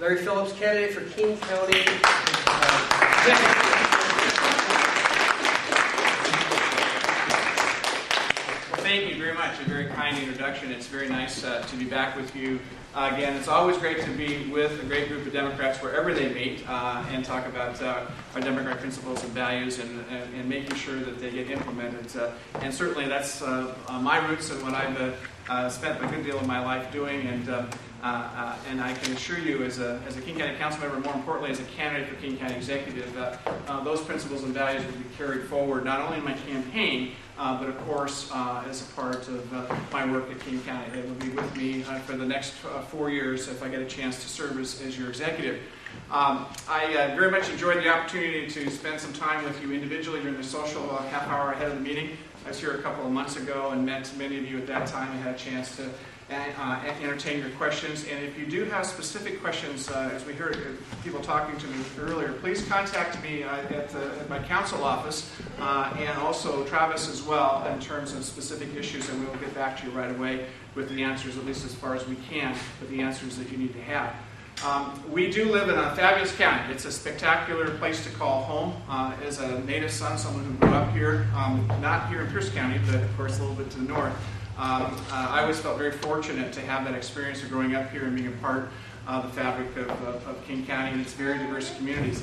Larry Phillips, candidate for King County. Thank you very much. A very kind introduction. It's very nice to be back with you again. It's always great to be with a great group of Democrats wherever they meet and talk about our Democratic principles and values and making sure that they get implemented. And certainly that's my roots and what I've spent a good deal of my life doing. And I can assure you, as a King County Council member, more importantly as a candidate for King County Executive, those principles and values will be carried forward not only in my campaign, but of course as a part of my work at King County. They will be with me for the next 4 years if I get a chance to serve as your executive. I very much enjoyed the opportunity to spend some time with you individually during the social half hour ahead of the meeting. I was here a couple of months ago and met many of you at that time and had a chance to entertain your questions. And if you do have specific questions, as we heard people talking to me earlier, please contact me at my council office and also Travis as well in terms of specific issues, and we will get back to you right away with the answers, at least as far as we can, with the answers that you need to have. We do live in a fabulous county. It's a spectacular place to call home. As a native son, someone who grew up here, not here in Pierce County, but of course a little bit to the north, I always felt very fortunate to have that experience of growing up here and being a part of the fabric of King County and its very diverse communities.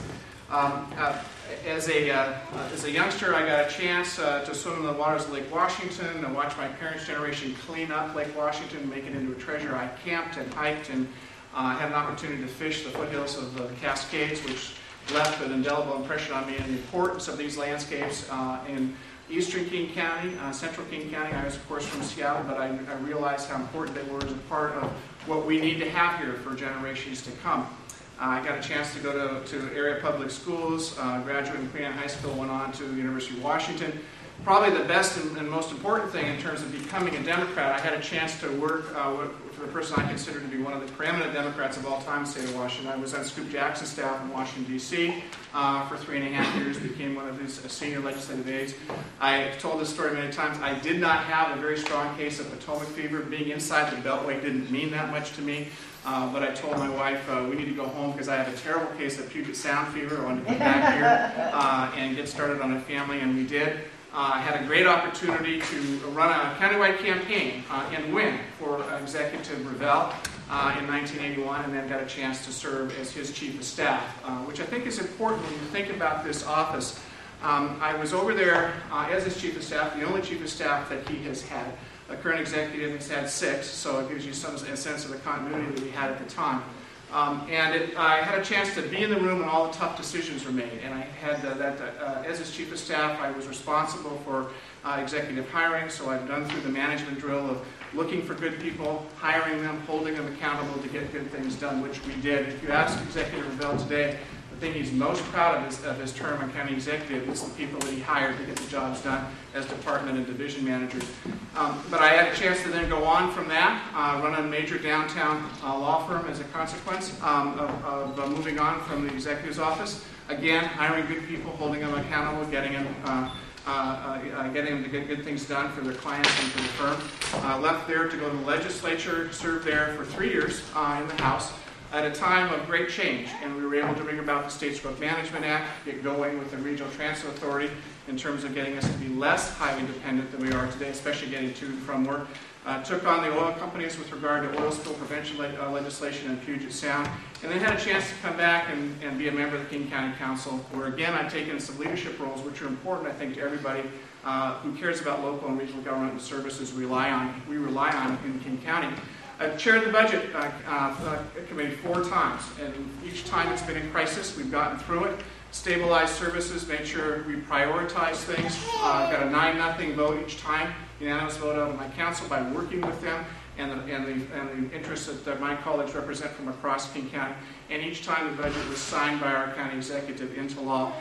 As a youngster, I got a chance to swim in the waters of Lake Washington and watch my parents' generation clean up Lake Washington, make it into a treasure. I camped and hiked and had an opportunity to fish the foothills of the Cascades, which left an indelible impression on me and the importance of these landscapes in Eastern King County, Central King County. I was, of course, from Seattle, but I realized how important they were as a part of what we need to have here for generations to come. I got a chance to go to area public schools, graduated in Queen Anne High School, went on to the University of Washington. Probably the best and most important thing in terms of becoming a Democrat, I had a chance to work for the person I consider to be one of the preeminent Democrats of all time in the state of Washington. I was on Scoop Jackson's staff in Washington, D.C. For 3.5 years, became one of his senior legislative aides. I've told this story many times. I did not have a very strong case of Potomac fever. Being inside the Beltway didn't mean that much to me. But I told my wife, we need to go home because I have a terrible case of Puget Sound fever. I wanted to come back here and get started on a family, and we did. I had a great opportunity to run a countywide campaign and win for Executive Revelle in 1981, and then got a chance to serve as his chief of staff, which I think is important when you think about this office. I was over there as his chief of staff, the only chief of staff that he has had. The current executive has had 6, so it gives you a sense of the continuity that we had at the time. I had a chance to be in the room when all the tough decisions were made. And I had as his chief of staff, I was responsible for executive hiring, so I've done through the management drill of looking for good people, hiring them, holding them accountable to get good things done, which we did. If you ask Executive Revelle today, the thing he's most proud of his term as county executive is the people that he hired to get the jobs done as department and division managers. But I had a chance to then go on from that, run a major downtown law firm as a consequence of moving on from the executive's office. Again, hiring good people, holding them accountable, getting them to get good things done for their clients and for the firm. Left there to go to the legislature, served there for 3 years in the House, at a time of great change, and we were able to bring about the State's Growth Management Act, get going with the Regional Transit Authority in terms of getting us to be less highly dependent than we are today, especially getting to and from work. Took on the oil companies with regard to oil spill prevention legislation in Puget Sound, and then had a chance to come back and be a member of the King County Council, where again I've taken some leadership roles which are important, I think, to everybody who cares about local and regional government and services we rely on in King County. I've chaired the budget committee 4 times, and each time it's been in crisis. We've gotten through it, stabilized services, made sure we prioritize things. Got a 9-0 vote each time, unanimous vote out of my council by working with them and the interests that my colleagues represent from across King County. And each time the budget was signed by our county executive into law,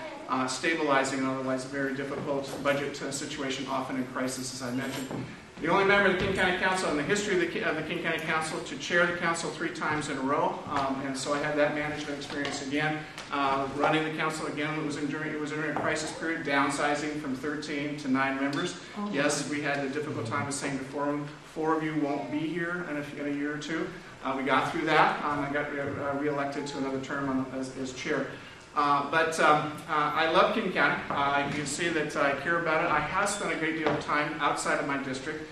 stabilizing an otherwise very difficult budget situation, often in crisis, as I mentioned. The only member of the King County Council in the history of the King County Council to chair the council 3 times in a row, and so I had that management experience again. Running the council again, it was during a crisis period, downsizing from 13 to 9 members. Yes, we had a difficult time of saying to 4 of you won't be here in a year or two. We got through that. I got re-elected to another term as chair. I love King County. You can see that I care about it. I have spent a great deal of time outside of my district,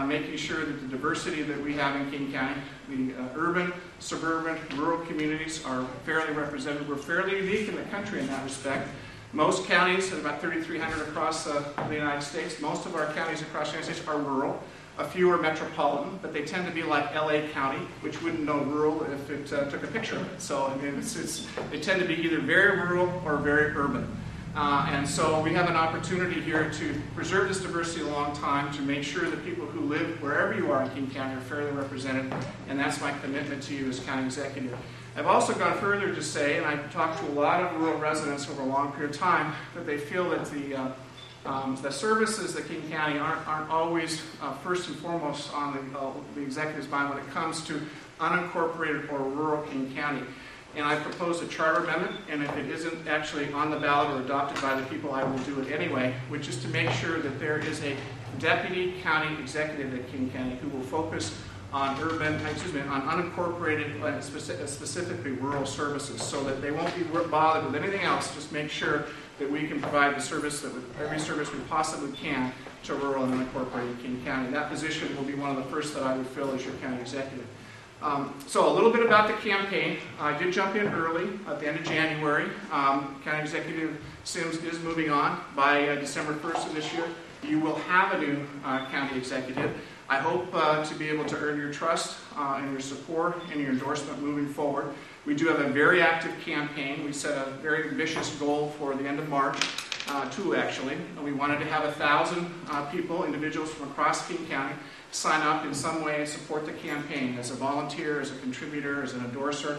making sure that the diversity that we have in King County, the urban, suburban, rural communities are fairly represented. We're fairly unique in the country in that respect. Most counties, about 3,300 across the United States, most of our counties across the United States are rural. A few are metropolitan, but they tend to be like LA County, which wouldn't know rural if it took a picture of it. So I mean, they tend to be either very rural or very urban. And so we have an opportunity here to preserve this diversity a long time, to make sure that people who live wherever you are in King County are fairly represented, and that's my commitment to you as county executive. I've also gone further to say, and I've talked to a lot of rural residents over a long period of time, that they feel that the services that King County aren't always first and foremost on the executive's mind when it comes to unincorporated or rural King County. And I proposed a charter amendment, and if it isn't actually on the ballot or adopted by the people, I will do it anyway, which is to make sure that there is a deputy county executive at King County who will focus on unincorporated, specifically rural services, so that they won't be bothered with anything else. Just make sure that we can provide the service, every service we possibly can to rural and unincorporated King County. That position will be one of the first that I would fill as your county executive. So a little bit about the campaign. I did jump in early at the end of January. County Executive Sims is moving on. By December 1st of this year, you will have a new county executive. I hope to be able to earn your trust and your support and your endorsement moving forward. We do have a very active campaign. We set a very ambitious goal for the end of March, two actually. We wanted to have 1,000 people, individuals from across King County, sign up in some way and support the campaign as a volunteer, as a contributor, as an endorser.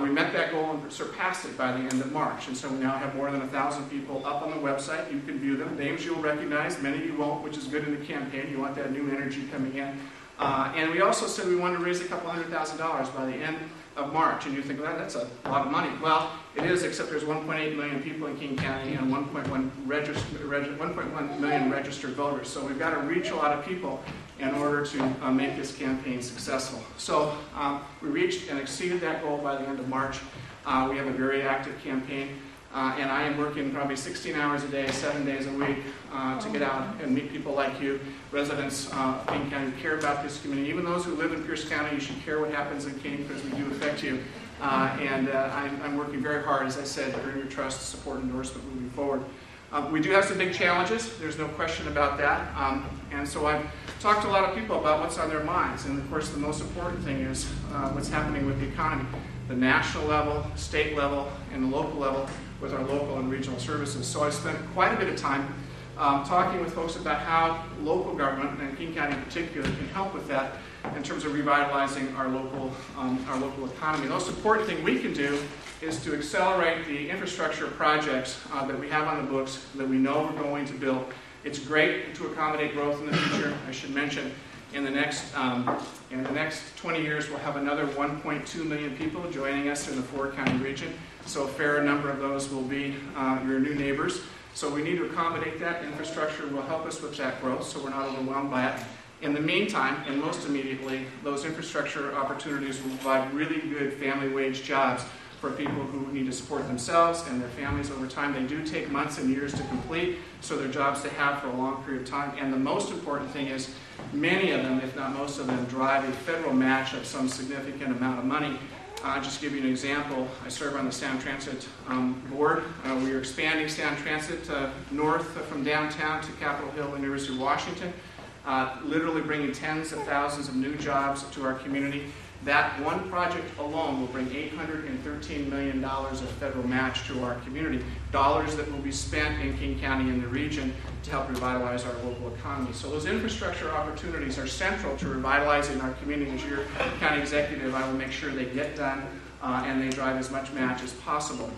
We met that goal and surpassed it by the end of March. And so we now have more than 1,000 people up on the website. You can view them. Names you'll recognize, many you won't, which is good in the campaign. You want that new energy coming in. And we also said we wanted to raise a couple $100,000 by the end of March. And you think, well, that's a lot of money. Well, it is, except there's 1.8 million people in King County and 1.1 million registered voters. So we've got to reach a lot of people in order to make this campaign successful. So we reached and exceeded that goal by the end of March. We have a very active campaign. And I am working probably 16 hours a day, 7 days a week to get out and meet people like you, residents of King County who care about this community. Even those who live in Pierce County, you should care what happens in King because we do affect you. I'm working very hard, as I said, to earn your trust, support, and endorsement moving forward. We do have some big challenges. There's no question about that. And so I've talked to a lot of people about what's on their minds. And of course, the most important thing is what's happening with the economy. The national level, state level, and the local level with our local and regional services. So I spent quite a bit of time talking with folks about how local government, and King County in particular, can help with that in terms of revitalizing our local economy. The most important thing we can do is to accelerate the infrastructure projects that we have on the books that we know we're going to build. It's great to accommodate growth in the future. I should mention, in the next 20 years, we'll have another 1.2 million people joining us in the 4-county region. So a fair number of those will be your new neighbors. So we need to accommodate that. Infrastructure will help us with that growth, so we're not overwhelmed by it. In the meantime, and most immediately, those infrastructure opportunities will provide really good family wage jobs for people who need to support themselves and their families over time. They do take months and years to complete, so they're jobs to have for a long period of time. And the most important thing is many of them, if not most of them, drive a federal match of some significant amount of money. I'll just give you an example. I serve on the Sound Transit board. We are expanding Sound Transit north from downtown to Capitol Hill and University of Washington, literally bringing tens of thousands of new jobs to our community. That one project alone will bring $813 million of federal match to our community, dollars that will be spent in King County and the region to help revitalize our local economy. So those infrastructure opportunities are central to revitalizing our community. As your county executive, I will make sure they get done and they drive as much match as possible.